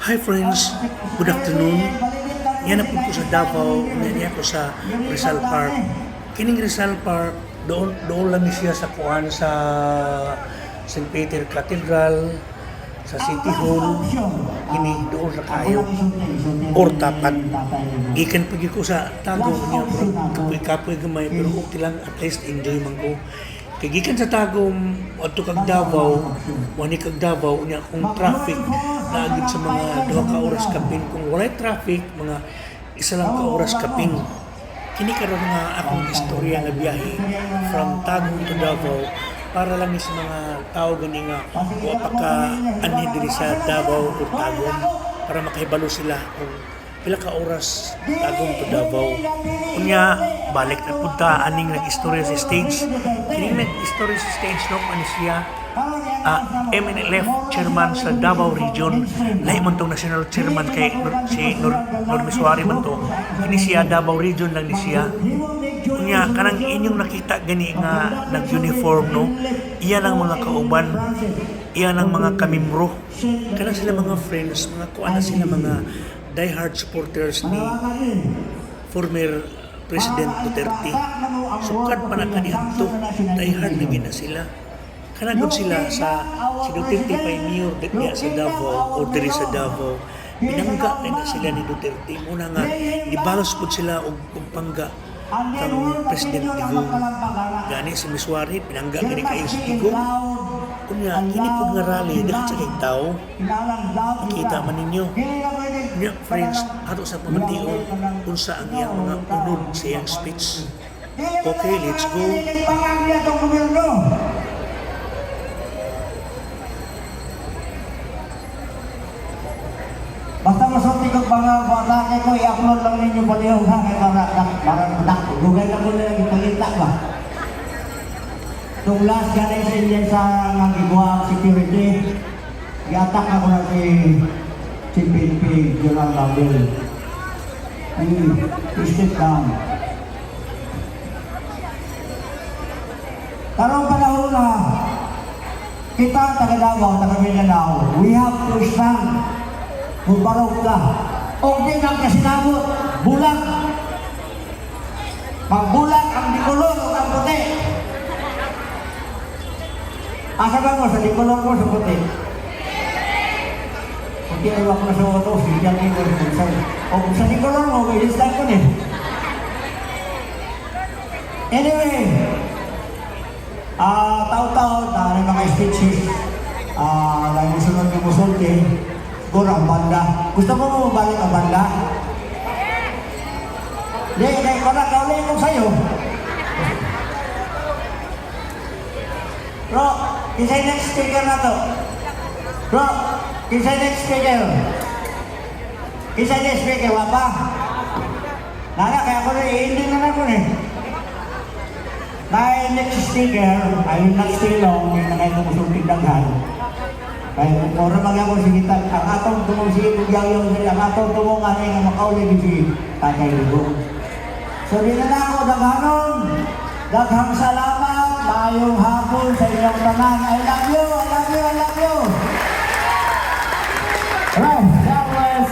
Hi friends, good afternoon. Yan na po ko sa Davao, yan ko sa Rizal Park. Kining Rizal Park, doon lang siya sa kuan sa St. Peter Cathedral, sa City Hall. Kini doon sa kayo or tapat. Ikan pagi ko sa Tago niya, pero kapoy gamay, pero okay lang, at least enjoy man ko. Kaya gikan sa Tagum, adto kag Davao, wani kag Davao, unya kung traffic, naagid sa mga 2 ka oras kapin. Kung walay traffic, mga 1 lang ka oras kapin. Kini karon nga akong istorya nga biyahe from Tagum to Davao, para lang sa mga tao gani nga wa pa ka anhi diri sa Davao o Tagum, para makahibalo sila kung pila ka oras Tagum to Davao. Unya balik na punta aning nag-istorya sa stage. Kining nag-istorya sa stage no ani siya MNLF chairman sa Davao Region. Lahi man tong national chairman kay si Normiswari man to. Kini siya Davao Region lang ni siya. Unya kanang inyong nakita gani nga nag-uniform no. Iyan ang mga kauban. Iyan ang mga kamimro. Kanang sila mga friends, mga kuan na sila mga diehard supporters ni former President Duterte. Sukad pa na kaniadto, diehard na gina sila. Kanagod sila sa si Duterte pay mayor diya sa Davao o diri sa Davao. Pinangga na sila ni Duterte. Muna nga, ibalos po sila og pangga kang President Digong. Gani si Miswari, pinangga gani kayo si Digong. Kunya, kini po nga rally, dapat sa kay tao. Makita man ninyo. Kunya, friends, ato sa pamatiyon, kung saan iyang mga unod sa iyang speech. Okay, let's go. Basta masunti kong mga batake ko, i-upload lang ninyo po niyo ha, kaya para dugay na po nila ipalita ba. Nung last ganun yan sa nangigwa security, i-attack ako na si PNP, General Labil. Ay, step down. Karong panahon na, kita taga Davao, taga Mindanao, we have to stand. Magbarog ka. O di nang kasinabot, bulag. Magbulag ang dikulong o ang puti. Asa ba mo sa dikulong mo sa puti? Hindi ay wak na sa oto, sigyang ito rin kung sa'yo. O kung sa dikulong mo, may listan ko din. Anyway, tao-tao na mga speeches, lagi sunod ng musulti, siguro ang banda. Gusto mo mabalik ang banda? Hindi, kaya ko na kaulay ko sa'yo. Bro, kisay next speaker na to. Bro, kisay next speaker. Kisay next speaker, wapa? Nana, kaya ko na i-ending na ko eh. My next speaker, I will not stay long, yung nakay ko musulting daghan. Kaya kung oras mag-ako sige, ang atong tumong sige, kugyaw-yaw sila, ang atong tumong anay nga makauli si Tatay Ligong. So di na ako daghanon, daghang salamat, mayong hapon sa inyong tanan. I love you, I love you, I love you. Right, that was